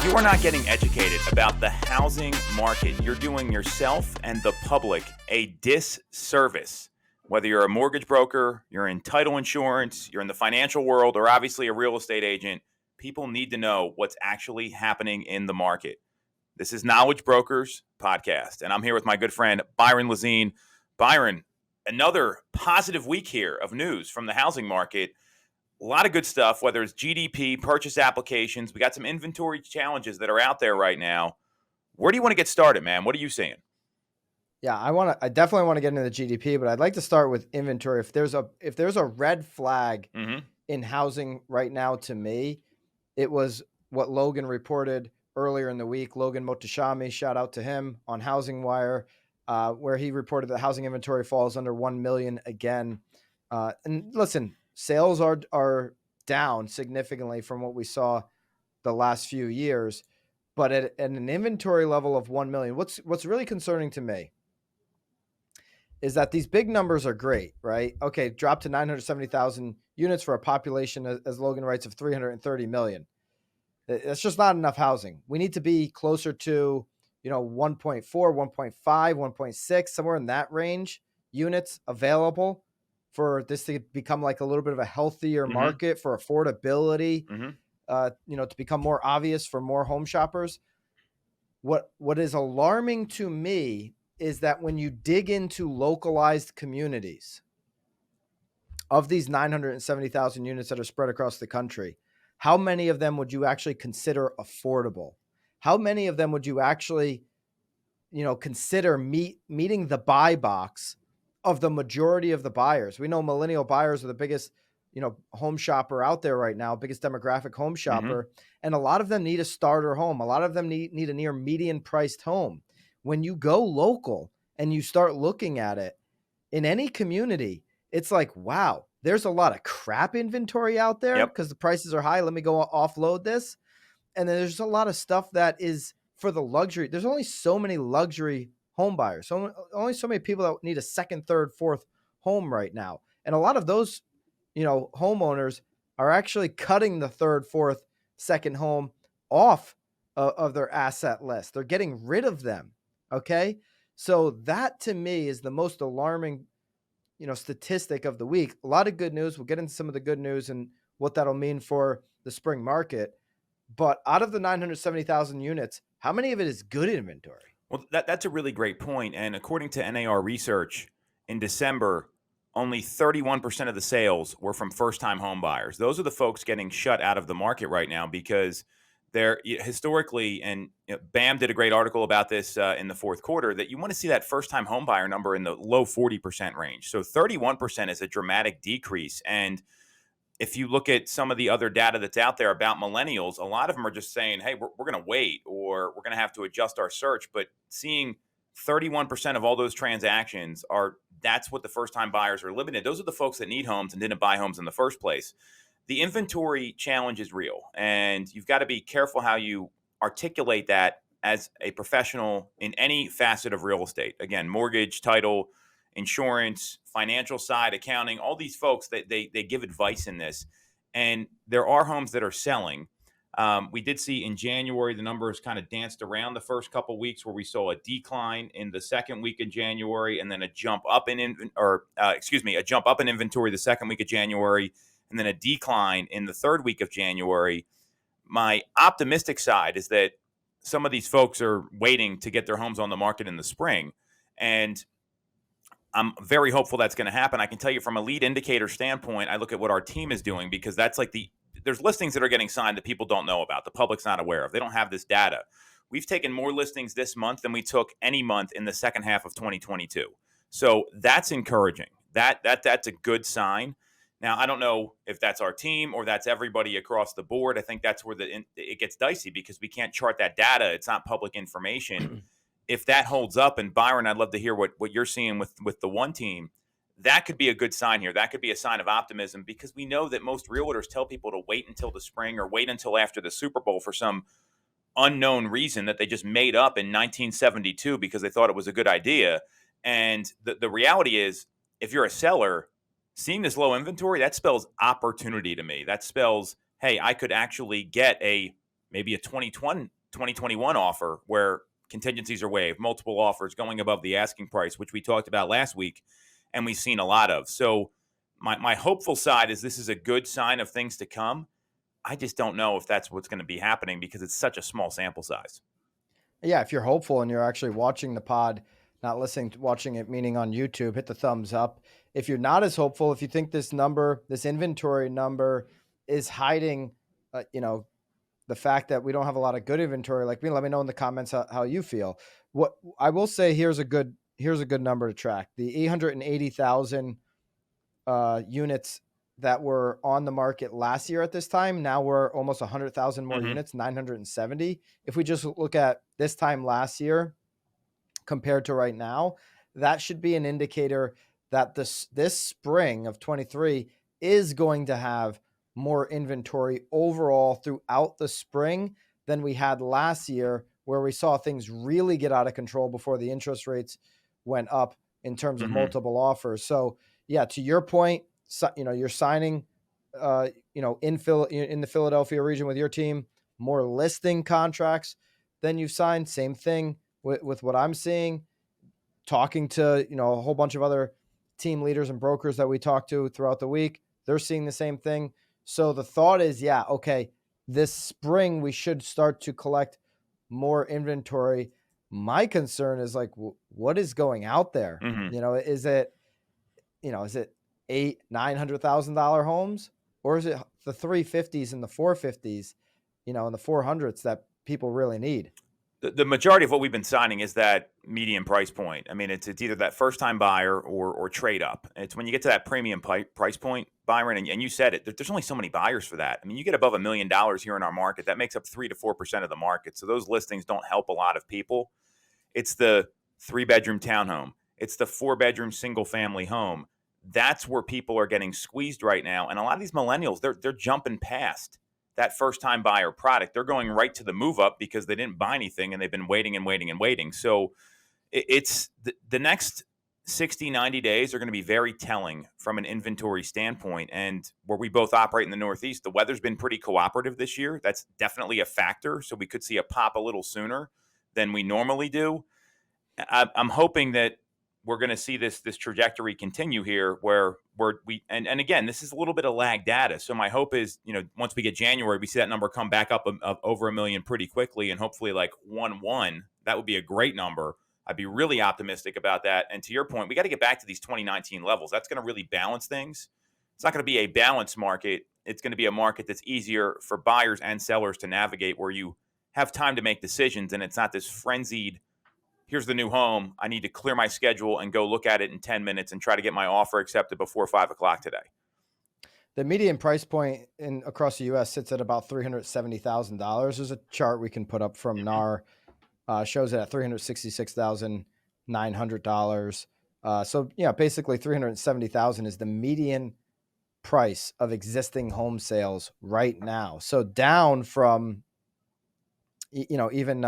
you are not getting educated about the housing market, you're doing yourself and the public a disservice. Whether you're a mortgage broker, you're in title insurance, you're in the financial world, or obviously a real estate agent, people need to know what's actually happening in the market. This is Knowledge Brokers Podcast, and I'm here with my good friend, Byron Lazine. Byron, another positive week here of news from the housing market. A lot of good stuff, whether it's GDP, purchase applications. We got some inventory challenges that are out there right now. Where do you want to get started, man? What are you seeing? Yeah, I definitely want to get into the GDP, but I'd like to start with inventory. If there's a red flag in housing right now, to me, it was what Logan reported earlier in the week. Logan Mohtashami, shout out to him on Housing Wire, where he reported that housing inventory falls under 1 million again. And listen, sales are down significantly from what we saw the last few years, but at an inventory level of 1 million, what's really concerning to me is that these big numbers are great, right? Okay, drop to 970,000 units for a population, as Logan writes, of 330 million. That's just not enough housing. We need to be closer to, 1.4, 1.5, 1.6, somewhere in that range, units available for this to become like a little bit of a healthier market for affordability, to become more obvious for more home shoppers. What is alarming to me is that when you dig into localized communities of these 970,000 units that are spread across the country, how many of them would you actually consider affordable? How many of them would you actually, consider meeting the buy box of the majority of the buyers? We know millennial buyers are the biggest, home shopper out there right now, biggest demographic home shopper. And a lot of them need a starter home. A lot of them need a near median priced home. When you go local and you start looking at it in any community, it's like, wow, there's a lot of crap inventory out there because the prices are high. Let me go offload this. And then there's a lot of stuff that is for the luxury. There's only so many luxury home buyers. So only so many people that need a second, third, fourth home right now. And a lot of those, homeowners are actually cutting the third, fourth, second home off of their asset list. They're getting rid of them. Okay. So that to me is the most alarming, statistic of the week. A lot of good news. We'll get into some of the good news and what that'll mean for the spring market. But out of the 970,000 units, how many of it is good inventory? Well, that's a really great point. And according to NAR research, in December, only 31% of the sales were from first-time home buyers. Those are the folks getting shut out of the market right now because they're historically, and BAM did a great article about this in the fourth quarter, that you want to see that first-time home buyer number in the low 40% range. So 31% is a dramatic decrease. And if you look at some of the other data that's out there about millennials, a lot of them are just saying, hey, we're going to wait, or we're going to have to adjust our search. But seeing 31% of all those transactions that's what the first-time buyers are living in. Those are the folks that need homes and didn't buy homes in the first place. The inventory challenge is real, and you've got to be careful how you articulate that as a professional in any facet of real estate. Again, mortgage, title, insurance, financial side, accounting, all these folks that they give advice in this. And there are homes that are selling. We did see in January, the numbers kind of danced around the first couple of weeks where we saw a decline in the second week of January and then a jump up in inventory the second week of January and then a decline in the third week of January. My optimistic side is that some of these folks are waiting to get their homes on the market in the spring. And I'm very hopeful that's going to happen. I can tell you from a lead indicator standpoint, I look at what our team is doing because that's like there's listings that are getting signed that people don't know about. The public's not aware of. They don't have this data. We've taken more listings this month than we took any month in the second half of 2022. So that's encouraging. That's a good sign. Now, I don't know if that's our team or that's everybody across the board. I think that's where it gets dicey because we can't chart that data. It's not public information. If that holds up, and Byron, I'd love to hear what you're seeing with the one team, that could be a good sign here. That could be a sign of optimism because we know that most realtors tell people to wait until the spring or wait until after the Super Bowl for some unknown reason that they just made up in 1972 because they thought it was a good idea. And the reality is, if you're a seller, seeing this low inventory, that spells opportunity to me. That spells, hey, I could actually get maybe a 2021 2021 offer where contingencies are waived, multiple offers going above the asking price, which we talked about last week, and we've seen a lot of. So my hopeful side is this is a good sign of things to come. I just don't know if that's what's going to be happening because it's such a small sample size. Yeah, if you're hopeful and you're actually watching the pod, not listening to watching it, meaning on YouTube, hit the thumbs up. If you're not as hopeful, if you think this number, this inventory number is hiding, the fact that we don't have a lot of good inventory like me, let me know in the comments how you feel. What I will say, here's a good number to track. The 880,000 units that were on the market last year at this time, now we're almost 100,000 more units, 970. If we just look at this time last year compared to right now, that should be an indicator that this spring of 23 is going to have more inventory overall throughout the spring than we had last year, where we saw things really get out of control before the interest rates went up in terms of multiple offers. So yeah, to your point, you're signing, in the Philadelphia region with your team, more listing contracts than you've signed. Same thing with what I'm seeing, talking to, a whole bunch of other team leaders and brokers that we talk to throughout the week. They're seeing the same thing. So the thought is, yeah, okay, this spring we should start to collect more inventory. My concern is like, what is going out there? Is it $800,000-$900,000 homes, or is it the 350s and the 450s, and the 400s that people really need? The majority of what we've been signing is that median price point. I mean, it's either that first time buyer or trade up. It's when you get to that premium price point, Byron, and you said it, there's only so many buyers for that. I mean, you get above $1 million here in our market, that makes up 3 to 4% of the market. So those listings don't help a lot of people. It's the 3-bedroom townhome. It's the 4-bedroom single family home. That's where people are getting squeezed right now. And a lot of these millennials, they're jumping past that first time buyer product. They're going right to the move up because they didn't buy anything and they've been waiting and waiting and waiting. So it's the next 60, 90 days are going to be very telling from an inventory standpoint. And where we both operate in the Northeast, the weather's been pretty cooperative this year. That's definitely a factor. So we could see a pop a little sooner than we normally do. I'm hoping that we're going to see this trajectory continue here where and again, this is a little bit of lag data. So my hope is, once we get January, we see that number come back up over 1 million pretty quickly, and hopefully like 1.1. That would be a great number. I'd be really optimistic about that. And to your point, we got to get back to these 2019 levels. That's going to really balance things. It's not going to be a balanced market. It's going to be a market that's easier for buyers and sellers to navigate, where you have time to make decisions and it's not this frenzied, here's the new home, I need to clear my schedule and go look at it in 10 minutes and try to get my offer accepted before 5 o'clock today. The median price point across the U.S. sits at about $370,000. There's a chart we can put up from NAR, shows it at $366,900. So yeah, basically $370,000 is the median price of existing home sales right now. So down from, even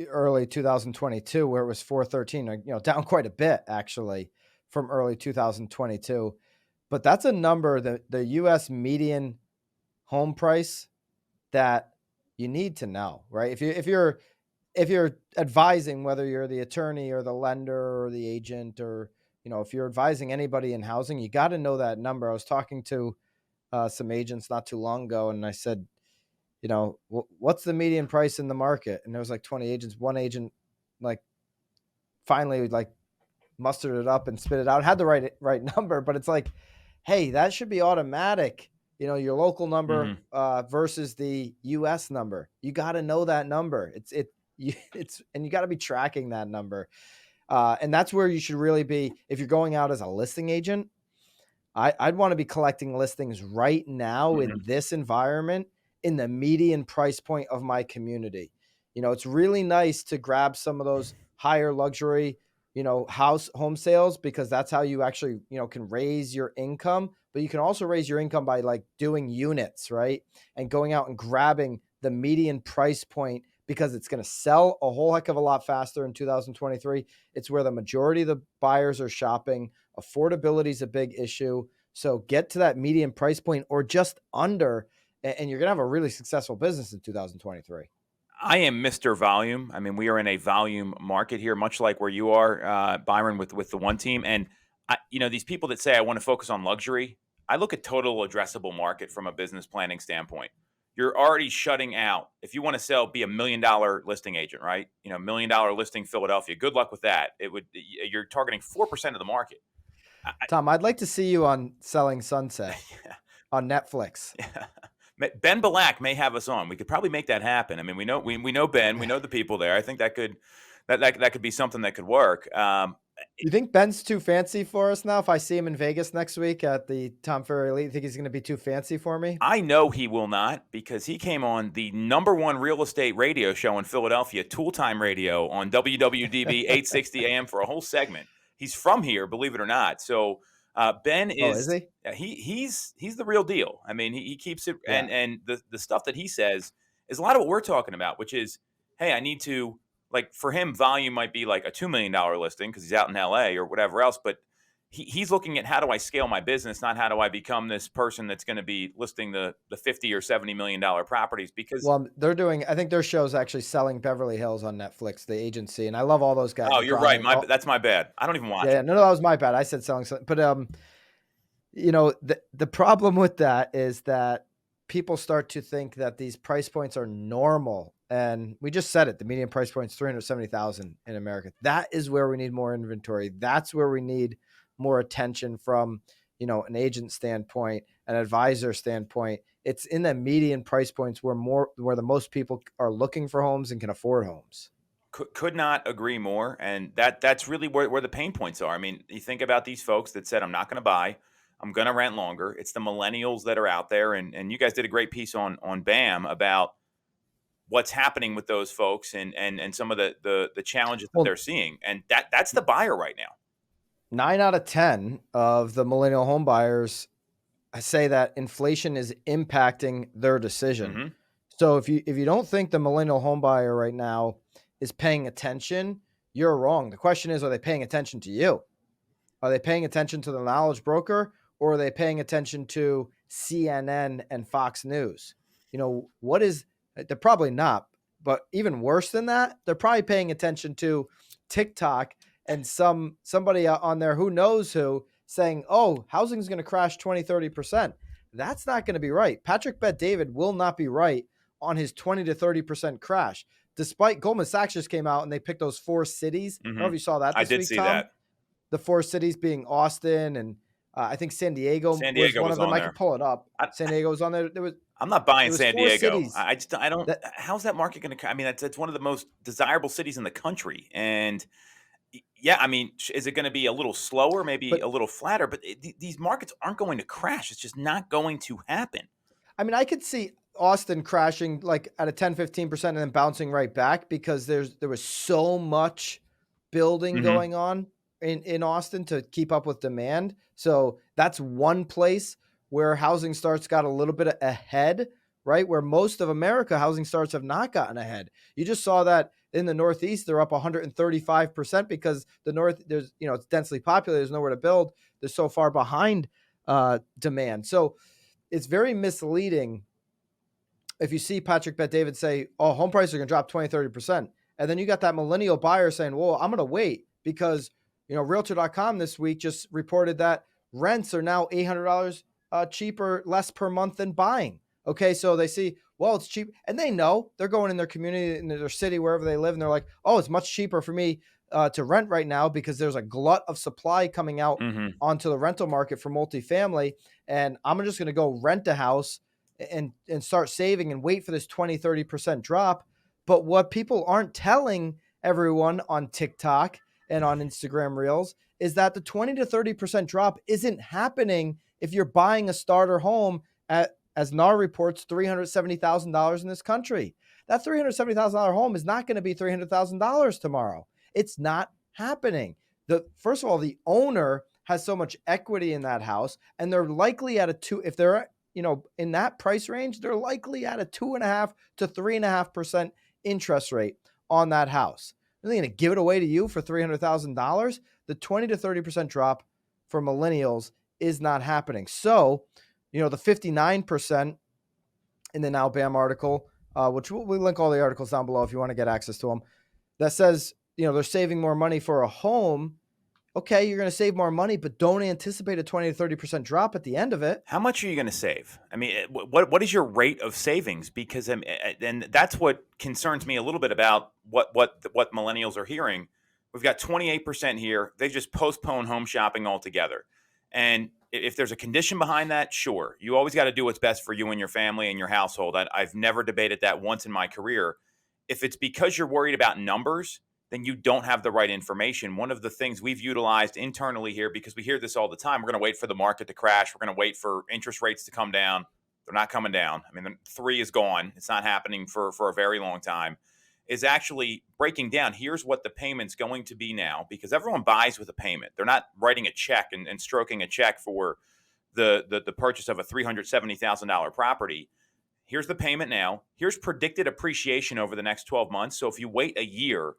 early 2022, where it was 413, down quite a bit actually from early 2022. But that's a number, that the U.S. median home price, that you need to know, right? If you're advising, whether you're the attorney or the lender or the agent, or if you're advising anybody in housing, you got to know that number. I was talking to some agents not too long ago, and I said, what's the median price in the market? And there was like 20 agents. One agent finally mustered it up and spit it out. It had the right number, but it's like, hey, that should be automatic. Your local number versus the U.S. number. You got to know that number. It's and you got to be tracking that number. And that's where you should really be. If you're going out as a listing agent, I'd want to be collecting listings right now in this environment, in the median price point of my community. It's really nice to grab some of those higher luxury, home sales, because that's how you actually, can raise your income. But you can also raise your income by doing units, right? And going out and grabbing the median price point, because it's going to sell a whole heck of a lot faster in 2023. It's where the majority of the buyers are shopping. Affordability is a big issue. So get to that median price point or just under, and you're going to have a really successful business in 2023. I am Mr. Volume. I mean, we are in a volume market here, much like where you are, Byron, with the one team. And these people that say I want to focus on luxury, I look at total addressable market from a business planning standpoint. You're already shutting out. If you want to sell, be $1 million listing agent, right? $1 million listing Philadelphia. Good luck with that. You're targeting 4% of the market. Tom, I'd like to see you on Selling Sunset on Netflix. Yeah. Ben Balak may have us on. We could probably make that happen. I mean, we know Ben. We know the people there. I think that could be something that could work. You think Ben's too fancy for us now? If I see him in Vegas next week at the Tom Ferry Elite, you think he's going to be too fancy for me? I know he will not, because he came on the #1 real estate radio show in Philadelphia, Toole Time Radio, on WWDB 860 AM for a whole segment. He's from here, believe it or not. So Ben is he? He's the real deal. I mean, he keeps it, and the stuff that he says is a lot of what we're talking about, which is, hey, I need to, like, for him, volume might be like a $2 million listing because he's out in LA or whatever else, but he's looking at, how do I scale my business, not how do I become this person that's going to be listing the $50 or $70 million properties. Because they're doing, I think their show's actually Selling Beverly Hills on Netflix, the agency, and I love all those guys. Oh, you're right. That's my bad. I don't even watch it. No, that was my bad. I said Selling, but the problem with that is that people start to think that these price points are normal. And we just said it, the median price point is $370,000 in America. That is where we need more inventory. That's where we need more attention from, an agent standpoint, an advisor standpoint. It's in the median price points where the most people are looking for homes and can afford homes. Could not agree more. And that's really where the pain points are. I mean, you think about these folks that said, I'm not going to buy, I'm going to rent longer. It's the millennials that are out there. And you guys did a great piece on BAM about what's happening with those folks and some of the challenges that they're seeing. And that's the buyer right now. 9 out of 10 of the millennial home buyers say that inflation is impacting their decision. Mm-hmm. So if you don't think the millennial home buyer right now is paying attention, you're wrong. The question is, are they paying attention to you? Are they paying attention to the knowledge broker, or are they paying attention to CNN and Fox News? They're probably not, but even worse than that, they're probably paying attention to TikTok and somebody on there who knows who saying, oh, housing is going to crash 20, 30%. That's not going to be right. Patrick Bet-David will not be right on his 20 to 30% crash. Despite Goldman Sachs just came out and they picked those 4 cities. Mm-hmm. I don't know if you saw that this week, I did see Tom. that. The 4 cities being Austin and I think San Diego was one of them. I could pull it up. San Diego was on there. I'm not buying San Diego. I don't. How's that market going to? I mean, that's one of the most desirable cities in the country. And yeah, I mean, is it going to be a little slower, maybe a little flatter? But these markets aren't going to crash. It's just not going to happen. I mean, I could see Austin crashing like at a 10, 15% and then bouncing right back because there was so much building going on in Austin to keep up with demand. So that's one place where housing starts got a little bit ahead, right? Where most of America housing starts have not gotten ahead. You just saw that in the Northeast, they're up 135% because the North, it's densely populated. There's nowhere to build. They're so far behind demand. So it's very misleading if you see Patrick Bet-David say, oh, home prices are going to drop 20, 30%. And then you got that millennial buyer saying, well, I'm going to wait because, Realtor.com this week just reported that rents are now $800 cheaper, less per month than buying. Okay, so they see, well, it's cheap. And they know they're going in their community, in their city, wherever they live. And they're like, oh, it's much cheaper for me to rent right now because there's a glut of supply coming out onto the rental market for multifamily. And I'm just going to go rent a house and start saving and wait for this 20, 30% drop. But what people aren't telling everyone on TikTok and on Instagram Reels is that the 20 to 30% drop isn't happening if you're buying a starter home at, as NAR reports, $370,000 in this country. That $370,000 home is not going to be $300,000 tomorrow. It's not happening. First of all, the owner has so much equity in that house, and they're likely at if they're in that price range, they're likely at a 2.5 to 3.5% interest rate on that house. Are they going to give it away to you for $300,000? The 20 to 30% drop for millennials is not happening. So, the 59% in the Now BAM article, which we link all the articles down below if you want to get access to them, that says, they're saving more money for a home. Okay, you're going to save more money, but don't anticipate a 20 to 30% drop at the end of it. How much are you going to save? I mean, what is your rate of savings? Because and that's what concerns me a little bit about what millennials are hearing. We've got 28% here. They just postpone home shopping altogether. And if there's a condition behind that, sure, you always got to do what's best for you and your family and your household. I've never debated that once in my career. If it's because you're worried about numbers, then you don't have the right information. One of the things we've utilized internally here, because we hear this all the time, we're going to wait for the market to crash. We're going to wait for interest rates to come down. They're not coming down. I mean, 3 is gone. It's not happening for a very long time. Is actually breaking down. Here's what the payment's going to be now, because everyone buys with a payment. They're not writing a check and stroking a check for the purchase of a $370,000 property. Here's the payment now. Here's predicted appreciation over the next 12 months. So if you wait a year,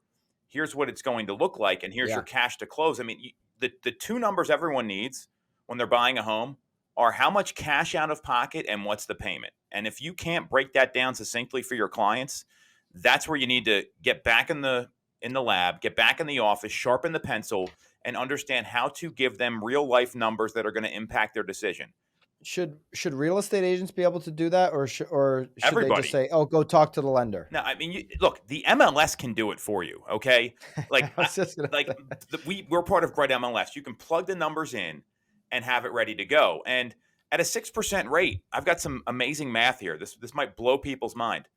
here's what it's going to look like, and here's your cash to close. I mean, the two numbers everyone needs when they're buying a home are how much cash out of pocket and what's the payment. And if you can't break that down succinctly for your clients, that's where you need to get back in the lab, get back in the office, sharpen the pencil, and understand how to give them real life numbers that are going to impact their decision. Should real estate agents be able to do that, or should Everybody. they just say, "Oh, go talk to the lender"? No, I mean, look, the MLS can do it for you. Okay, like we're part of Great MLS. You can plug the numbers in and have it ready to go. And at a 6% rate, I've got some amazing math here. This might blow people's mind.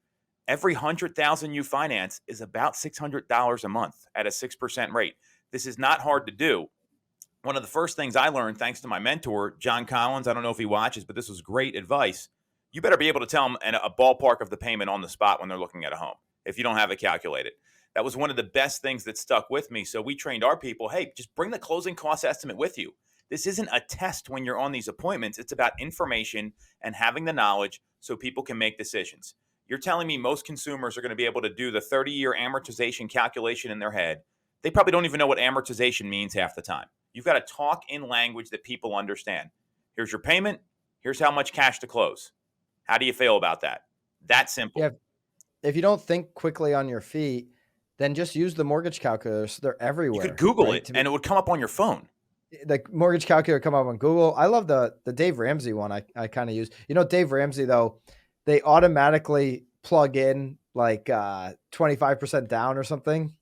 Every 100,000 you finance is about $600 a month at a 6% rate. This is not hard to do. One of the first things I learned, thanks to my mentor, John Collins, I don't know if he watches, but this was great advice. You better be able to tell them a ballpark of the payment on the spot when they're looking at a home if you don't have it calculated. That was one of the best things that stuck with me. So we trained our people, hey, just bring the closing cost estimate with you. This isn't a test when you're on these appointments. It's about information and having the knowledge so people can make decisions. You're telling me most consumers are going to be able to do the 30-year amortization calculation in their head. They probably don't even know what amortization means half the time. You've got to talk in language that people understand. Here's your payment. Here's how much cash to close. How do you feel about that? That simple. Yeah. If you don't think quickly on your feet, then just use the mortgage calculators. They're everywhere. You could Google it, and it would come up on your phone. The mortgage calculator come up on Google. I love the Dave Ramsey one. I kind of use. Dave Ramsey, though, they automatically plug in like 25% down or something.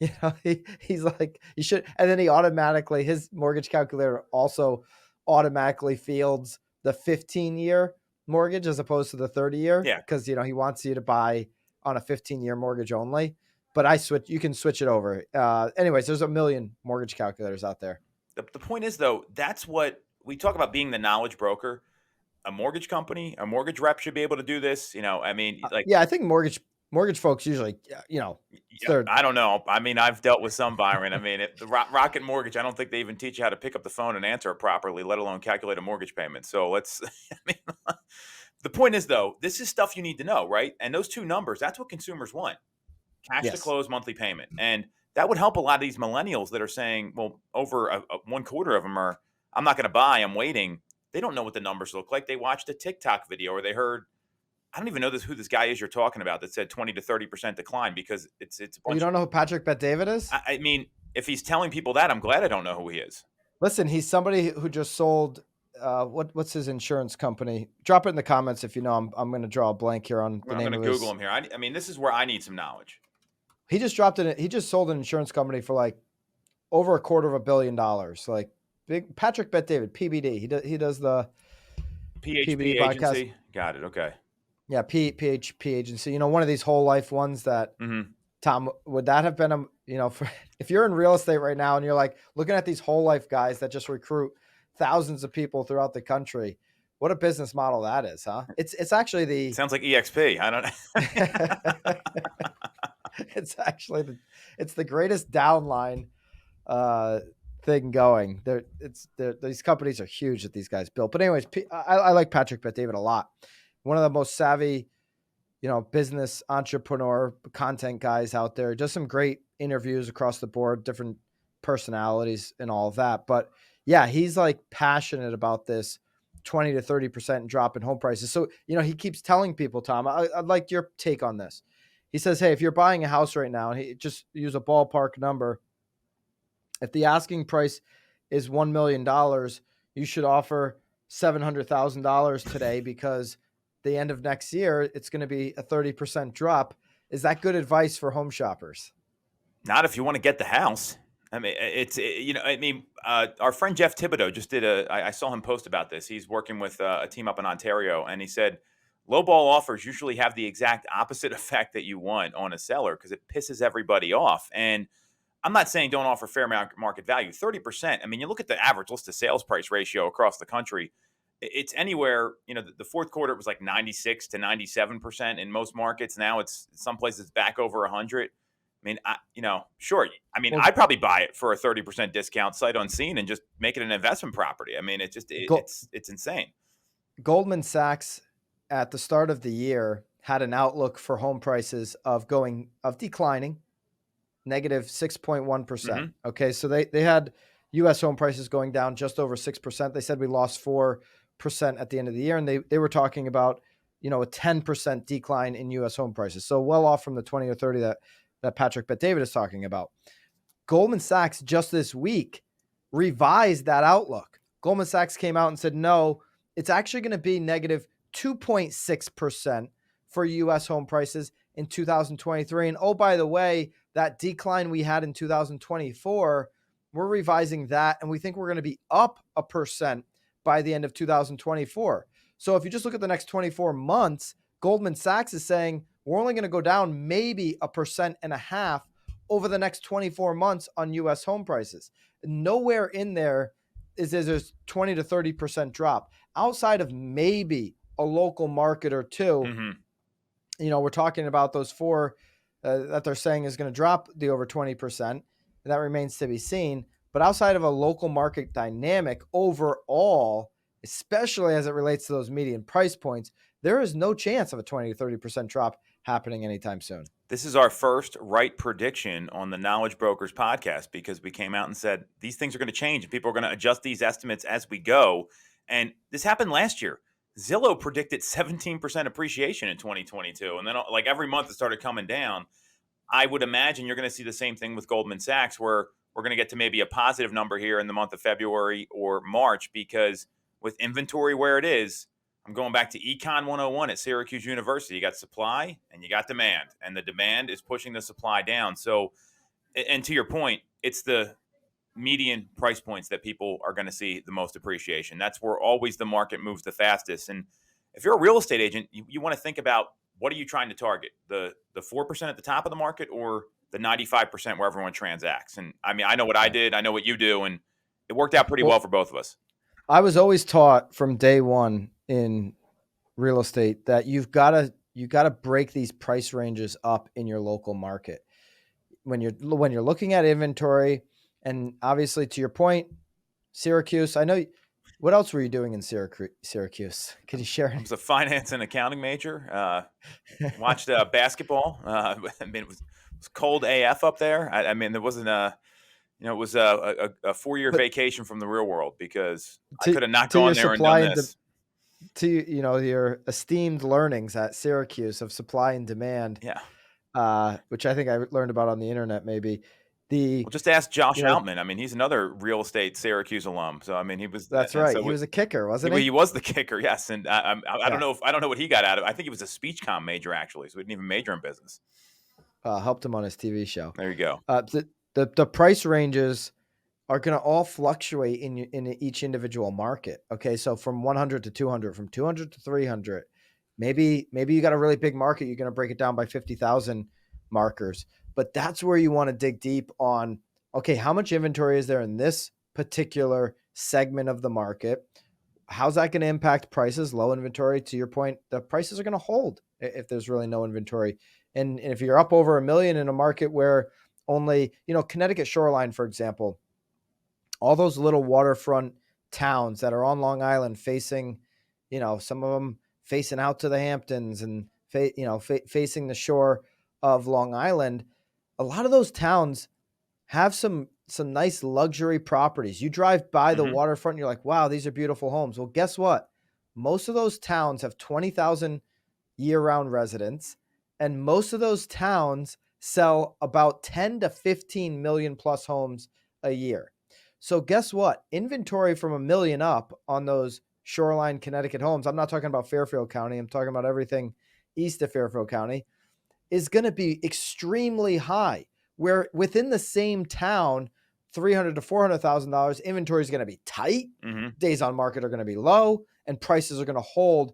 He's like, you should, and then his mortgage calculator also automatically fields the 15-year mortgage as opposed to the 30-year. Yeah, because he wants you to buy on a 15-year mortgage only. But you can switch it over. Anyways, there's a million mortgage calculators out there. The point is, though, that's what we talk about, being the knowledge broker. A mortgage company, a mortgage rep should be able to do this. I mean, I think mortgage folks usually, I don't know. I mean, I've dealt with some, Byron. I mean, the Rocket Mortgage, I don't think they even teach you how to pick up the phone and answer it properly, let alone calculate a mortgage payment. So the point is, though, this is stuff you need to know, right? And those two numbers, that's what consumers want. Cash to close, monthly payment. And that would help a lot of these millennials that are saying, well, over one quarter of them are, I'm not going to buy, I'm waiting. They don't know what the numbers look like. They watched a TikTok video, or they heard, I don't even know who this guy is you're talking about that said 20 to 30% decline, because it's a bunch. You don't know who Patrick Bet-David is? I mean, if he's telling people that, I'm glad I don't know who he is. Listen, he's somebody who just sold, what's his insurance company? Drop it in the comments if you know. I'm going to draw a blank here on the name of his. I'm going to Google him here. I mean, this is where I need some knowledge. He just dropped it. He just sold an insurance company for like over $250 million. Like big Patrick Bet-David, PBD. He does the PHP podcast. Agency. Got it. Okay. Yeah, PHP Agency. One of these whole life ones that Tom, would that have been if you're in real estate right now and you're like looking at these whole life guys that just recruit thousands of people throughout the country, what a business model that is, huh? It's actually sounds like EXP. I don't know. It's actually it's the greatest downline thing going. These companies are huge that these guys built. But anyways, I like Patrick Bet-David a lot. One of the most savvy, business entrepreneur content guys out there. Just some great interviews across the board, different personalities and all of that. But yeah, he's like passionate about this 20 to 30% drop in home prices. So, he keeps telling people, Tom, I'd like your take on this. He says, hey, if you're buying a house right now, and he just use a ballpark number, if the asking price is $1 million, you should offer $700,000 today because the end of next year, it's going to be a 30% drop. Is that good advice for home shoppers? Not if you want to get the house. I mean, our friend Jeff Thibodeau just did I saw him post about this. He's working with a team up in Ontario, and he said lowball offers usually have the exact opposite effect that you want on a seller because it pisses everybody off. And I'm not saying don't offer fair market value. 30%. I mean, you look at the average list to sales price ratio across the country. It's anywhere, the fourth quarter it was like 96 to 97% in most markets. Now it's some places back over 100. I mean, sure. I mean, Well, I'd probably buy it for a 30% discount sight unseen and just make it an investment property. I mean, it's insane. Goldman Sachs at the start of the year had an outlook for home prices of declining, negative 6.1%. Mm-hmm. Okay, so they had U.S. home prices going down just over 6%. They said we lost 4% at the end of the year, and they were talking about a 10% decline in U.S. home prices. So well off from the 20 or 30 that Patrick Bet-David is talking about. Goldman Sachs just this week revised that outlook. Goldman Sachs came out and said, no, it's actually going to be negative 2.6% for U.S. home prices in 2023. And oh, by the way, that decline we had in 2024, we're revising that, and we think we're going to be up 1% by the end of 2024. So if you just look at the next 24 months, Goldman Sachs is saying we're only going to go down maybe 1.5% over the next 24 months on U.S. home prices. Nowhere in there is there's 20 to 30% drop outside of maybe a local market or two. Mm-hmm. We're talking about those four that they're saying is going to drop the over 20%. That remains to be seen. But outside of a local market dynamic overall, especially as it relates to those median price points, there is no chance of a 20 to 30% drop happening anytime soon. This is our first right prediction on the Knowledge Brokers podcast because we came out and said these things are going to change and people are going to adjust these estimates as we go. And this happened last year. Zillow predicted 17% appreciation in 2022. And then like every month it started coming down. I would imagine you're going to see the same thing with Goldman Sachs where we're going to get to maybe a positive number here in the month of February or March because with inventory where it is, I'm going back to Econ 101 at Syracuse University. You got supply and you got demand, and the demand is pushing the supply down. So, and to your point, it's the median price points that people are going to see the most appreciation. That's where always the market moves the fastest. And if you're a real estate agent, you want to think about what are you trying to target? The 4% at the top of the market or the 95% where everyone transacts? And I mean, I know what I did. I know what you do. And it worked out pretty well for both of us. I was always taught from day one in real estate that you got to break these price ranges up in your local market when you're looking at inventory. And obviously, to your point, Syracuse. I know. What else were you doing in Syracuse? Could you share? I was a finance and accounting major. Watched basketball. I mean, it was cold AF up there. I mean, there wasn't it was a 4-year vacation from the real world because I could have not gone there and done this. To your esteemed learnings at Syracuse of supply and demand, which I think I learned about on the internet. Maybe just ask Josh Outman. I mean, he's another real estate Syracuse alum. So I mean, he was. That's right. So he was a kicker, wasn't he? He was the kicker. Yes, and I don't know what he got out of it. I think he was a speech comm major actually, so he didn't even major in business. Helped him on his TV show. There you go. The price ranges are going to all fluctuate in each individual market. Okay, so from 100 to 200, from 200 to 300, maybe you got a really big market, you're going to break it down by 50,000 markers. But that's where you want to dig deep on, okay, how much inventory is there in this particular segment of the market? How's that going to impact prices? Low inventory, to your point, the prices are going to hold if there's really no inventory. And if you're up over 1 million in a market where only, Connecticut shoreline, for example, all those little waterfront towns that are on Long Island facing, some of them facing out to the Hamptons and, facing the shore of Long Island, a lot of those towns have some nice luxury properties. You drive by the waterfront and you're like, wow, these are beautiful homes. Well, guess what? most of those towns have 20,000 year-round residents, and most of those towns sell about 10 to 15 million plus homes a year. So guess what? Inventory from a million up on those shoreline Connecticut homes, I'm not talking about Fairfield County, I'm talking about everything east of Fairfield County, is going to be extremely high. Where within the same town, $300,000 to $400,000 inventory is going to be tight. Days on market are going to be low, and prices are going to hold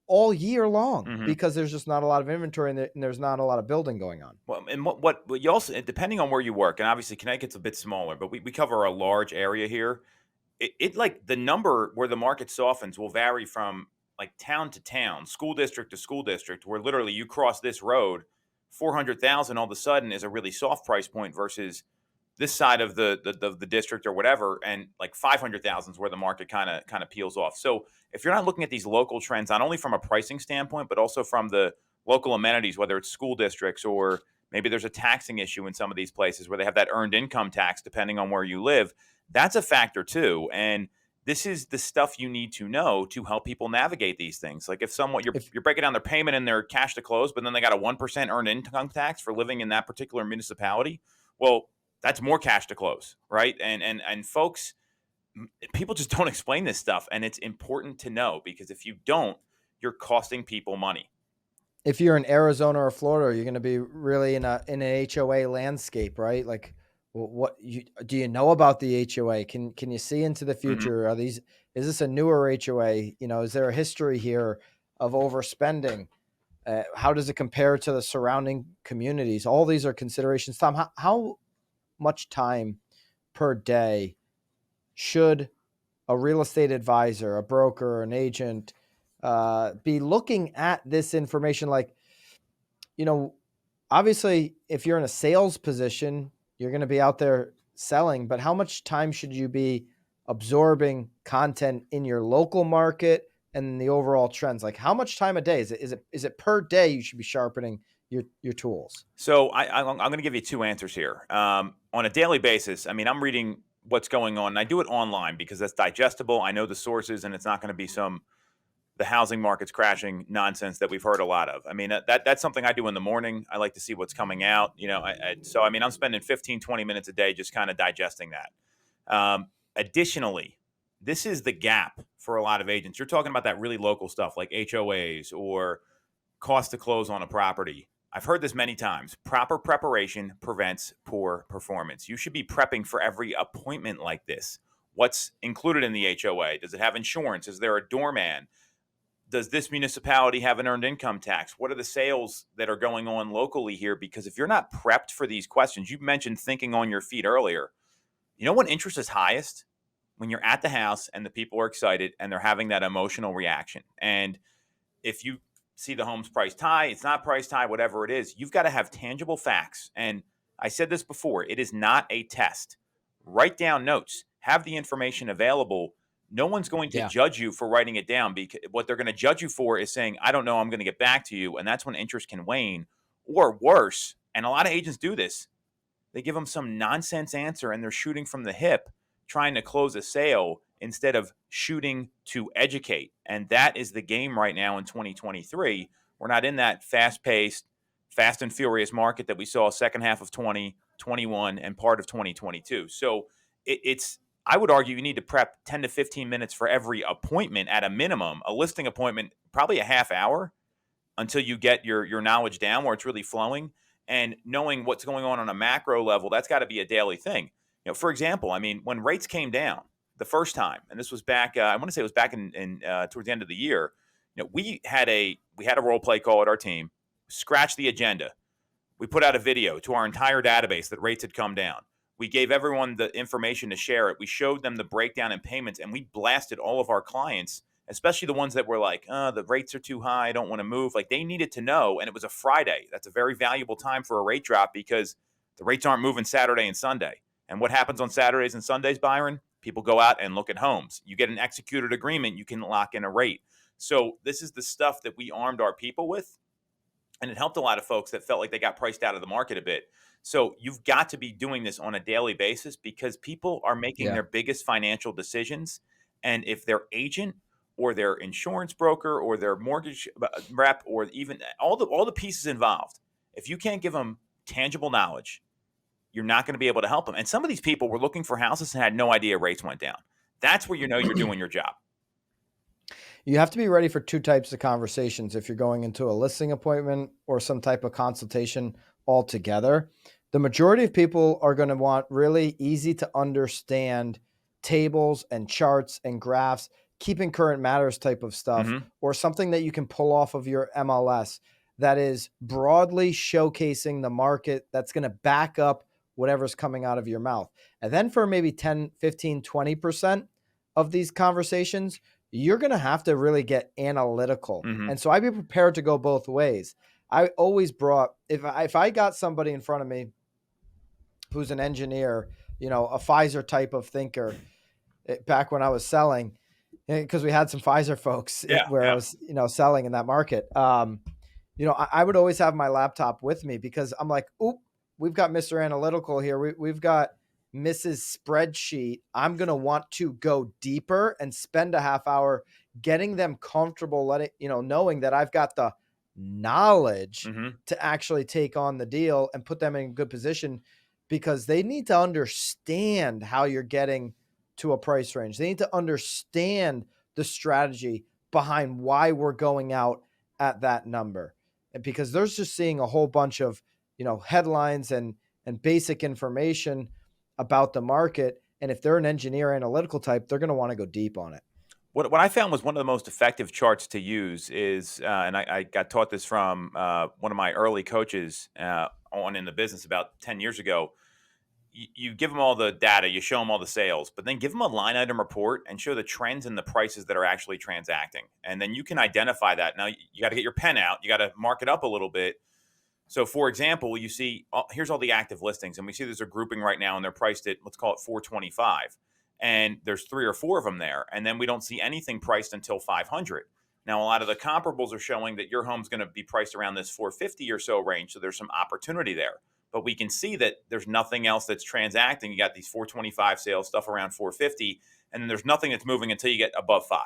all year long because there's just not a lot of inventory and there's not a lot of building going on. Well, and what you also, depending on where you work, and obviously Connecticut's a bit smaller, but we cover a large area here. It like the number where the market softens will vary from like town to town, school district to school district, where literally you cross this road, 400,000 all of a sudden is a really soft price point versus this side of the district or whatever, and like 500,000 is where the market kind of peels off. So if you're not looking at these local trends, not only from a pricing standpoint, but also from the local amenities, whether it's school districts or maybe there's a taxing issue in some of these places where they have that earned income tax, depending on where you live, that's a factor too. And this is the stuff you need to know to help people navigate these things. Like if someone you're breaking down their payment and their cash to close, but then they got a 1% earned income tax for living in that particular municipality. Well, that's more cash to close, right? And folks, people just don't explain this stuff, and it's important to know because if you don't, you're costing people money. If you're in Arizona or Florida, you're going to be really in an HOA landscape, right? Like, do you know about the HOA? Can you see into the future? Is this a newer HOA? Is there a history here of overspending? How does it compare to the surrounding communities? All these are considerations. Tom, how much time per day should a real estate advisor, a broker, an agent be looking at this information? Like, obviously, if you're in a sales position, you're going to be out there selling, but how much time should you be absorbing content in your local market and the overall trends? Like, how much time a day is it per day you should be sharpening your tools? So I'm going to give you two answers here. On a daily basis, I mean, I'm reading what's going on, and I do it online because that's digestible. I know the sources, and it's not going to be the housing market's crashing nonsense that we've heard a lot of. I mean, that's something I do in the morning. I like to see what's coming out, so, I mean, I'm spending 15, 20 minutes a day just kind of digesting that. Additionally, this is the gap for a lot of agents. You're talking about that really local stuff like HOAs or cost to close on a property. I've heard this many times. Proper preparation prevents poor performance. You should be prepping for every appointment like this. What's included in the HOA? Does it have insurance? Is there a doorman? Does this municipality have an earned income tax? What are the sales that are going on locally here? Because if you're not prepped for these questions, you mentioned thinking on your feet earlier. You know when interest is highest? When you're at the house and the people are excited and they're having that emotional reaction. And if you see the home's priced high, it's not priced high, whatever it is, you've got to have tangible facts. And I said this before, it is not a test. Write down notes, have the information available. No one's going to judge you for writing it down, because what they're going to judge you for is saying, I don't know, I'm going to get back to you. And that's when interest can wane. Or worse, and a lot of agents do this, they give them some nonsense answer and they're shooting from the hip trying to close a sale instead of shooting to educate. And that is the game right now in 2023. We're not in that fast-paced, fast and furious market that we saw second half of 2021 and part of 2022. So I would argue you need to prep 10 to 15 minutes for every appointment at a minimum. A listing appointment, probably a half hour until you get your knowledge down where it's really flowing. And knowing what's going on a macro level, that's got to be a daily thing. For example, I mean, when rates came down the first time, and this was back, I want to say it was back in towards the end of the year, we had a role play call at our team, scratch the agenda. We put out a video to our entire database that rates had come down. We gave everyone the information to share it. We showed them the breakdown in payments, and we blasted all of our clients, especially the ones that were like, the rates are too high, I don't want to move. Like, they needed to know, and it was a Friday. That's a very valuable time for a rate drop because the rates aren't moving Saturday and Sunday. And what happens on Saturdays and Sundays, Byron? People go out and look at homes. You get an executed agreement, you can lock in a rate. So this is the stuff that we armed our people with, and it helped a lot of folks that felt like they got priced out of the market a bit. So you've got to be doing this on a daily basis because people are making their biggest financial decisions. And if their agent or their insurance broker or their mortgage rep or even all the pieces involved. If you can't give them tangible knowledge, you're not going to be able to help them. And some of these people were looking for houses and had no idea rates went down. That's where you know you're doing your job. You have to be ready for two types of conversations if you're going into a listing appointment or some type of consultation altogether. The majority of people are going to want really easy to understand tables and charts and graphs, keeping current matters type of stuff, or something that you can pull off of your MLS that is broadly showcasing the market that's going to back up whatever's coming out of your mouth. And then for maybe 10, 15, 20% of these conversations, you're going to have to really get analytical. And so I'd be prepared to go both ways. I always brought, if I got somebody in front of me who's an engineer, you know, a Pfizer type of thinker, back when I was selling, because we had some Pfizer folks I was, you know, selling in that market. You know, I would always have my laptop with me because I'm like, oop, we've got Mr. Analytical here. We've got Mrs. Spreadsheet. I'm going to want to go deeper and spend a half hour getting them comfortable, knowing that I've got the knowledge to actually take on the deal and put them in a good position, because they need to understand how you're getting to a price range. They need to understand the strategy behind why we're going out at that number. And because they're just seeing a whole bunch of, you know, headlines and basic information about the market. And if they're an engineer analytical type, they're going to want to go deep on it. What I found was one of the most effective charts to use is, and I got taught this from one of my early coaches on in the business about 10 years ago. You give them all the data, you show them all the sales, but then give them a line item report and show the trends in the prices that are actually transacting. And then you can identify that. Now, you got to get your pen out. You got to mark it up a little bit. So, for example, you see, here's all the active listings, and we see there's a grouping right now, and they're priced at, let's call it 425. And there's 3 or 4 of them there. And then we don't see anything priced until 500. Now, a lot of the comparables are showing that your home's going to be priced around this 450 or so range. So there's some opportunity there. But we can see that there's nothing else that's transacting. You got these 425 sales, stuff around 450, and then there's nothing that's moving until you get above 5.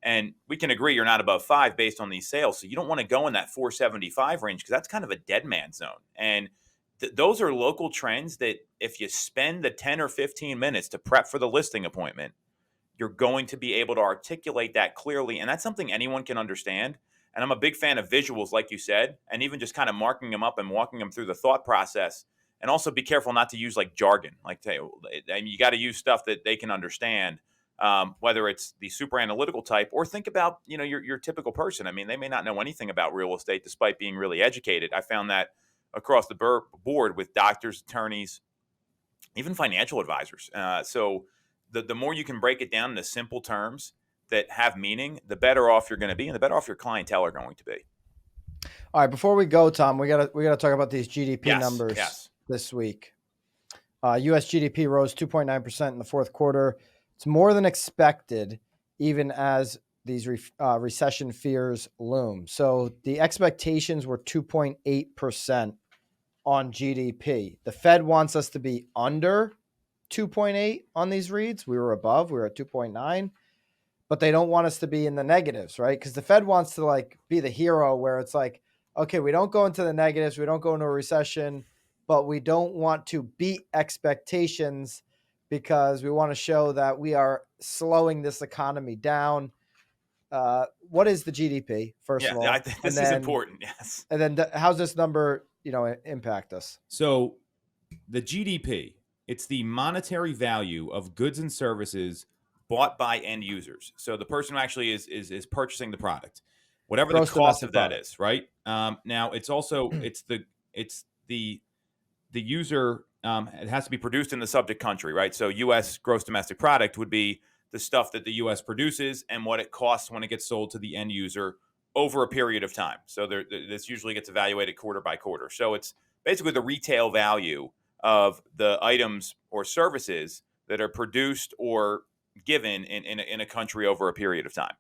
And we can agree you're not above 5 based on these sales. So you don't want to go in that 475 range because that's kind of a dead man zone. And those are local trends that if you spend the 10 or 15 minutes to prep for the listing appointment, you're going to be able to articulate that clearly. And that's something anyone can understand. And I'm a big fan of visuals, like you said, and even just kind of marking them up and walking them through the thought process. And also be careful not to use like jargon. Like, you got to use stuff that they can understand, whether it's the super analytical type or think about, you know, your typical person. I mean, they may not know anything about real estate despite being really educated. I found that across the board with doctors, attorneys, even financial advisors. So the more you can break it down into simple terms that have meaning, the better off you're going to be, and the better off your clientele are going to be. All right, before we go, Tom, we gotta talk about these GDP numbers this week. U.S. GDP rose 2.9% in the fourth quarter. It's more than expected, even as these recession fears loom. So the expectations were 2.8% on GDP. The Fed wants us to be under 2.8 on these reads. We were above. We were at 2.9. But they don't want us to be in the negatives, right? Because the Fed wants to like be the hero where it's like, okay, we don't go into the negatives, we don't go into a recession, but we don't want to beat expectations because we want to show that we are slowing this economy down. What is the GDP, first of all? I think this is important, yes. And then how's this number, impact us? So the GDP, it's the monetary value of goods and services bought by end users. So the person who actually is purchasing the product, whatever the cost of that is, right? Now it's also it's the user. It has to be produced in the subject country, right? So U.S. gross domestic product would be the stuff that the U.S. produces and what it costs when it gets sold to the end user over a period of time. So this usually gets evaluated quarter by quarter. So it's basically the retail value of the items or services that are produced or given in a country over a period of time.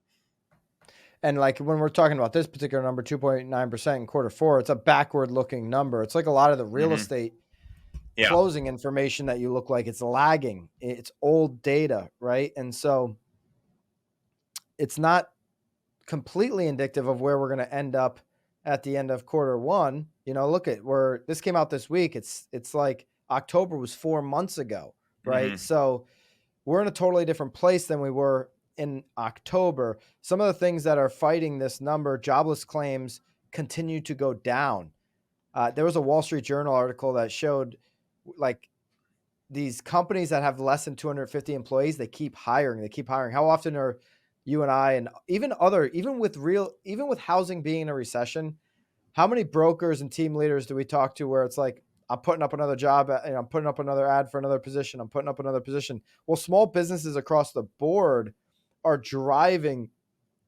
And like when we're talking about this particular number, 2.9% in quarter four, it's a backward looking number. It's like a lot of the real estate closing information that you look like it's lagging. It's old data, right? And so it's not completely indicative of where we're going to end up at the end of Q1. Look at where this came out this week. It's like October was 4 months ago, right? So we're in a totally different place than we were in October. Some of the things that are fighting this number, jobless claims continue to go down. There was a Wall Street Journal article that showed like these companies that have less than 250 employees, they keep hiring. How often are you and I, and even with housing being in a recession, how many brokers and team leaders do we talk to where it's like, I'm putting up another job, I'm putting up another ad for another position, I'm putting up another position. Well, small businesses across the board are driving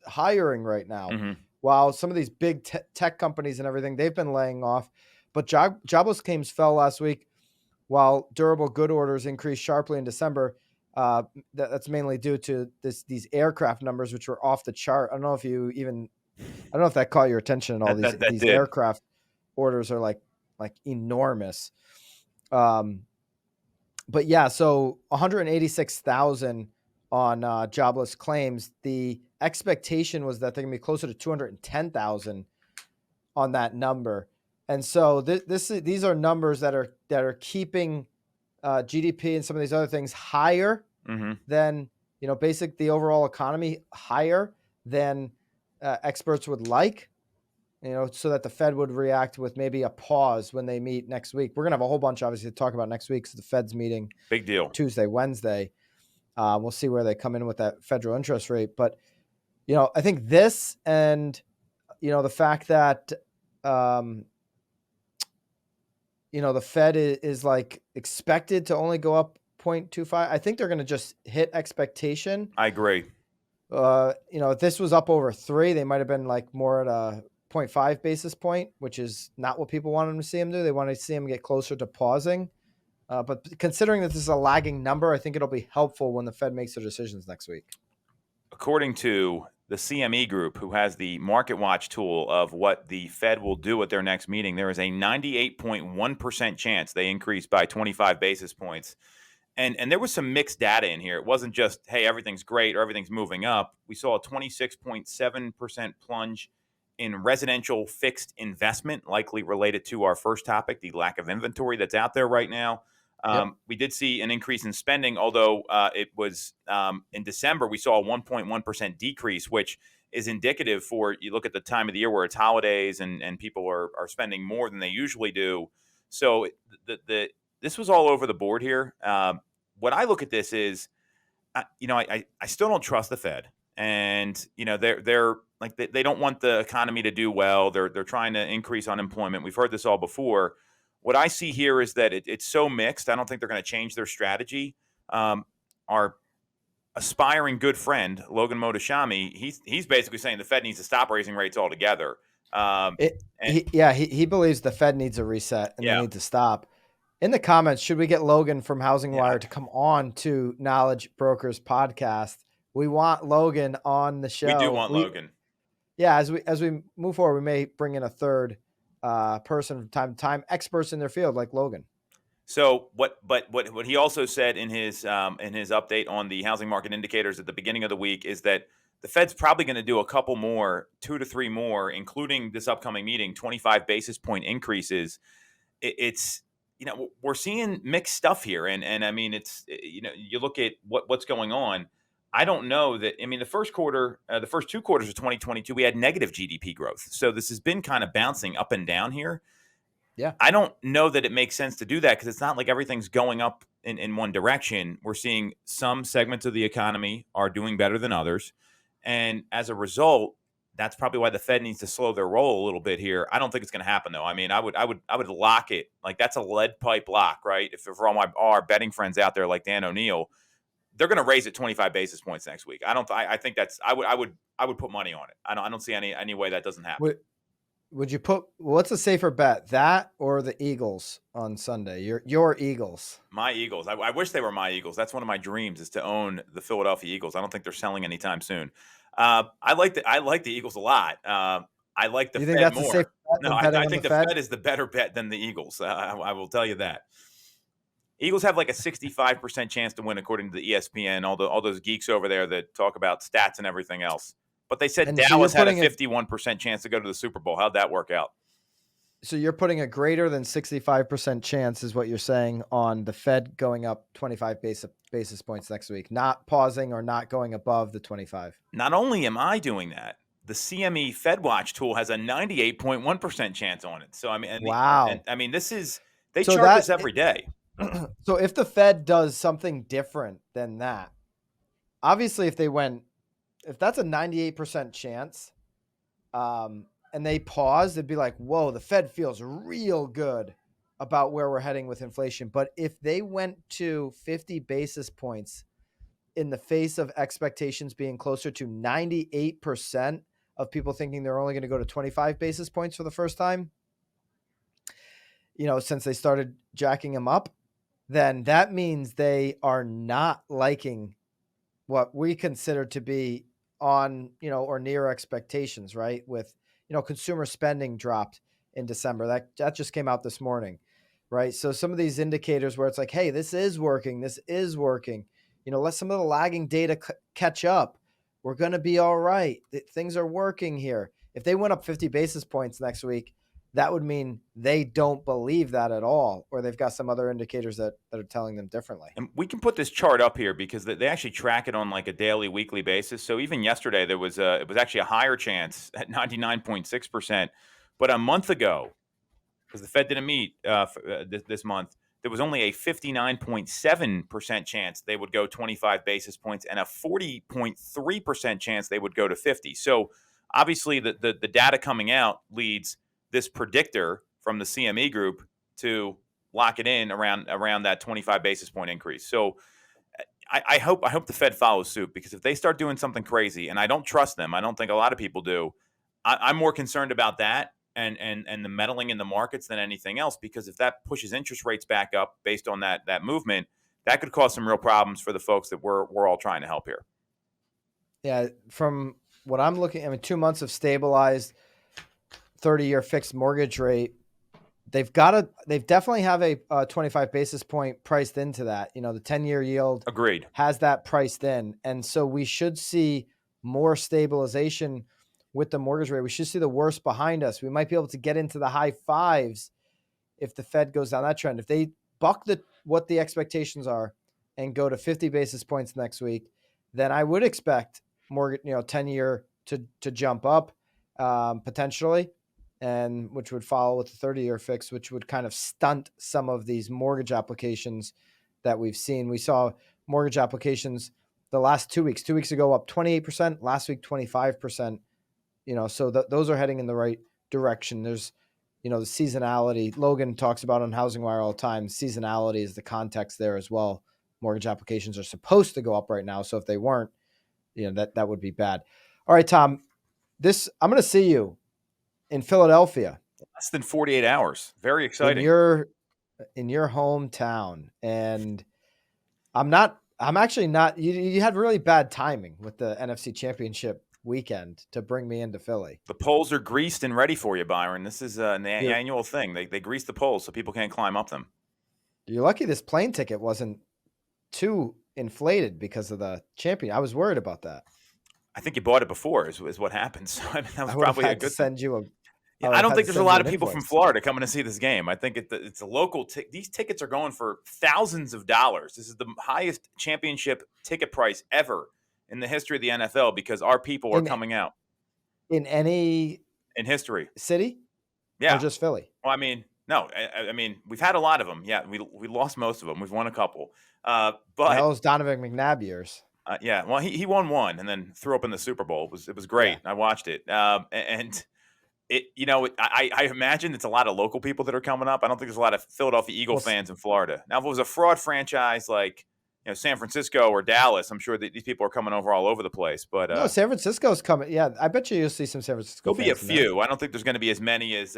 hiring right now. While some of these big tech companies and everything, they've been laying off. But jobless claims fell last week, while durable good orders increased sharply in December. That's mainly due to these aircraft numbers, which were off the chart. I don't know if that caught your attention at all. These aircraft orders are like enormous. But yeah, so 186,000 on jobless claims. The expectation was that they're gonna be closer to 210,000 on that number. And so these are numbers that are keeping GDP and some of these other things higher than, the overall economy higher than experts would like, so that the Fed would react with maybe a pause when they meet next week. We're going to have a whole bunch, obviously, to talk about next week. So the Fed's meeting big deal Tuesday, Wednesday. We'll see where they come in with that federal interest rate. But, I think this and, the fact that, the Fed is like expected to only go up 0.25. I think they're going to just hit expectation. I agree. If this was up over 3, they might have been like more at a 0.5 basis point, which is not what people wanted to see them do. They want to see them get closer to pausing. But considering that this is a lagging number, I think it'll be helpful when the Fed makes their decisions next week. According to the CME Group, who has the Market Watch tool of what the Fed will do at their next meeting, there is a 98.1% chance they increase by 25 basis points. And there was some mixed data in here. It wasn't just, hey, everything's great or everything's moving up. We saw a 26.7% plunge in residential fixed investment, likely related to our first topic, the lack of inventory that's out there right now. We did see an increase in spending, although it was in December, we saw a 1.1% decrease, which is indicative for, you look at the time of the year where it's holidays and people are spending more than they usually do. So this was all over the board here. What I look at this is, I still don't trust the Fed, and they're like they don't want the economy to do well. They're trying to increase unemployment. We've heard this all before. What I see here is that it's so mixed. I don't think they're going to change their strategy. Our aspiring good friend Logan Mohtashami, he's basically saying the Fed needs to stop raising rates altogether. He believes the Fed needs a reset and they need to stop. In the comments, should we get Logan from Housing Wire to come on to Knowledge Brokers podcast? We want Logan on the show. We do want Logan. Yeah, as we move forward, we may bring in a third person from time to time, experts in their field like Logan. So what he also said in his update on the housing market indicators at the beginning of the week is that the Fed's probably going to do a couple more, 2 to 3 more, including this upcoming meeting, 25 basis point increases. It's we're seeing mixed stuff here, and I mean it's you look at what's going on. I don't know that. I mean, the first 2 quarters of 2022, we had negative GDP growth. So this has been kind of bouncing up and down here. Yeah. I don't know that it makes sense to do that because it's not like everything's going up in one direction. We're seeing some segments of the economy are doing better than others. And as a result, that's probably why the Fed needs to slow their roll a little bit here. I don't think it's going to happen, though. I mean, I would lock it. Like, that's a lead pipe lock, right? If for all our betting friends out there like Dan O'Neill, they're going to raise it 25 basis points next week. I think that's. I would put money on it. I don't see any way that doesn't happen. Would you put, what's a safer bet, that or the Eagles on Sunday? Your Eagles. My Eagles. I wish they were my Eagles. That's one of my dreams, is to own the Philadelphia Eagles. I don't think they're selling anytime soon. I like the Eagles a lot. I like the you Fed think that's more. A safer bet No, I think the Fed is the better bet than the Eagles. I will tell you that. Eagles have like a 65% chance to win, according to the ESPN. All those geeks over there that talk about stats and everything else. But they said And so you're Dallas had a putting 51% chance to go to the Super Bowl. How'd that work out? So you're putting a greater than 65% chance, is what you're saying, on the Fed going up 25 basis points next week, not pausing or not going above the 25. Not only am I doing that, the CME FedWatch tool has a 98.1% chance on it. So I mean, Wow. I mean, this is they So chart this every day. So if the Fed does something different than that, obviously if that's a 98% chance, and they paused, it'd be like, whoa, the Fed feels real good about where we're heading with inflation. But if they went to 50 basis points in the face of expectations being closer to 98% of people thinking they're only going to go to 25 basis points for the first time, since they started jacking them up, then that means they are not liking what we consider to be on, or near expectations, right? With, consumer spending dropped in December. That just came out this morning, right? So some of these indicators where it's like, hey, this is working. Let some of the lagging data catch up. We're going to be all right. Things are working here. If they went up 50 basis points next week, that would mean they don't believe that at all, or they've got some other indicators that are telling them differently. And we can put this chart up here because they actually track it on like a daily, weekly basis. So even yesterday, it was actually a higher chance at 99.6%. But a month ago, because the Fed didn't meet this month, there was only a 59.7% chance they would go 25 basis points and a 40.3% chance they would go to 50. So obviously the data coming out leads this predictor from the CME group to lock it in around that 25 basis point increase. So I hope the Fed follows suit, because if they start doing something crazy, and I don't trust them, I don't think a lot of people do, I'm more concerned about that and the meddling in the markets than anything else, because if that pushes interest rates back up based on that movement, that could cause some real problems for the folks that we're all trying to help here. Yeah, from what I'm looking, 2 months of stabilized 30-year fixed mortgage rate. They definitely have a 25 basis point priced into that. The 10-year yield Agreed has that priced in. And so we should see more stabilization with the mortgage rate. We should see the worst behind us. We might be able to get into the high fives if the Fed goes down that trend. If they buck what the expectations are and go to 50 basis points next week, then I would expect mortgage, 10-year to jump up potentially, and which would follow with the 30-year fix, which would kind of stunt some of these mortgage applications that we've seen. We saw mortgage applications the last 2 weeks. 2 weeks ago up 28%, last week 25%. So those are heading in the right direction. There's, the seasonality. Logan talks about on Housing Wire all the time. Seasonality is the context there as well. Mortgage applications are supposed to go up right now, so if they weren't, that would be bad. All right, Tom. I'm going to see you in Philadelphia. Less than 48 hours. Very exciting. In your hometown. And I'm actually not, you had really bad timing with the NFC Championship weekend to bring me into Philly. The poles are greased and ready for you, Byron. This is an annual thing. They grease the poles so people can't climb up them. You're lucky this plane ticket wasn't too inflated because of the champion. I was worried about that. I think you bought it before is what happened. So I mean, that was probably a good send you a. Yeah, I don't think there's a lot of people from Florida coming to see this game. I think it's a local. These tickets are going for thousands of dollars. This is the highest championship ticket price ever in the history of the NFL, because our people are coming out. In history. City? Yeah. Or just Philly? Well, I mean, no. I mean, we've had a lot of them. Yeah, we lost most of them. We've won a couple. But that was Donovan McNabb years. Yeah. Well, he won one and then threw up in the Super Bowl. It was great. Yeah. I watched it. And I imagine it's a lot of local people that are coming up. I don't think there's a lot of Philadelphia Eagle fans in Florida. Now, if it was a fraud franchise like San Francisco or Dallas, I'm sure that these people are coming over all over the place. But no, San Francisco's coming. Yeah, I bet you'll see some San Francisco. There'll be a few. I don't think there's going to be as many as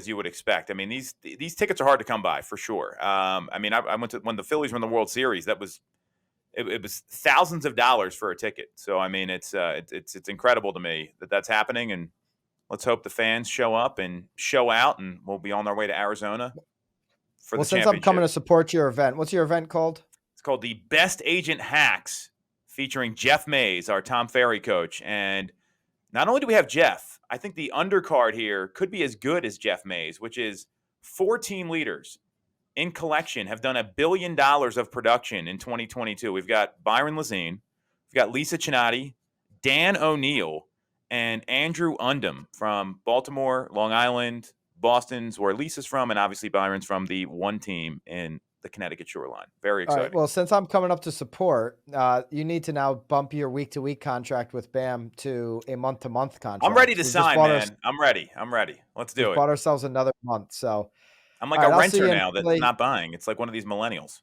you would expect. I mean, these tickets are hard to come by for sure. I mean, I went to when the Phillies won the World Series. It was thousands of dollars for a ticket. So I mean, it's incredible to me that that's happening, and let's hope the fans show up and show out, and we'll be on our way to Arizona for Well, the since I'm coming to championship. support your event, what's your event called? It's called the Best Agent Hacks, featuring Jeff Mays, our Tom Ferry coach. And not only do we have Jeff, I think the undercard here could be as good as Jeff Mays, which is 4 team leaders in collection have done $1 billion of production in 2022. We've got Byron Lazine, we've got Lisa Chinati, Dan O'Neill, and Andrew Undum from Baltimore, Long Island, Boston's where Lisa's from, and obviously Byron's from the one team in the Connecticut shoreline. Very All exciting. right. Well, since I'm coming up to support, you need to now bump your week-to-week contract with BAM to a month-to-month contract. I'm ready to sign, man. I'm ready. Let's do it. Bought ourselves another month. So I'm like a renter now that's not buying. It's like one of these millennials,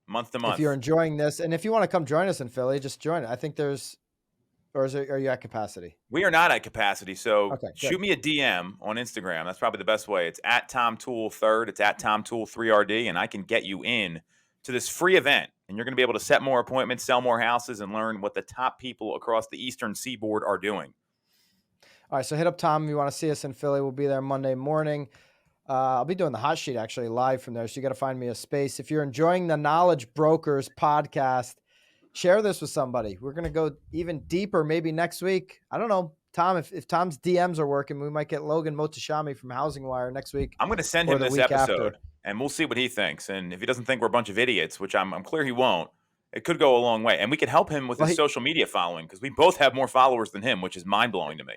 month to month. If you're enjoying this, and if you want to come join us in Philly, just join it. I think are you at capacity? We are not at capacity. So okay, shoot me a DM on Instagram. That's probably the best way. It's at Tom Toole 3rd. It's at Tom Toole 3RD, and I can get you in to this free event. And you're going to be able to set more appointments, sell more houses, and learn what the top people across the Eastern Seaboard are doing. All right, so hit up Tom if you want to see us in Philly. We'll be there Monday morning. I'll be doing the hot sheet actually live from there, so you got to find me a space. If you're enjoying the Knowledge Brokers podcast, share this with somebody. We're going to go even deeper maybe next week. I don't know, Tom, if Tom's DMs are working, we might get Logan Motashami from Housing Wire next week. I'm going to send him this episode, and we'll see what he thinks. And if he doesn't think we're a bunch of idiots, which I'm clear he won't, it could go a long way. And we could help him with his social media following because we both have more followers than him, which is mind-blowing to me.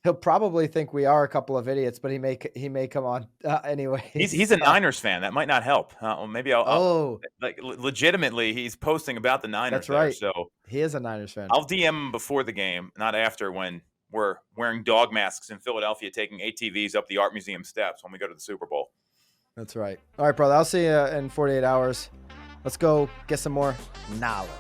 He'll probably think we are a couple of idiots, but he may come on anyway. He's a Niners fan. That might not help. Maybe I'll like legitimately he's posting about the Niners. That's right. There, so he is a Niners fan. I'll DM him before the game, not after, when we're wearing dog masks in Philadelphia, taking ATVs up the Art Museum steps when we go to the Super Bowl. That's right. All right, brother. I'll see you in 48 hours. Let's go get some more knowledge.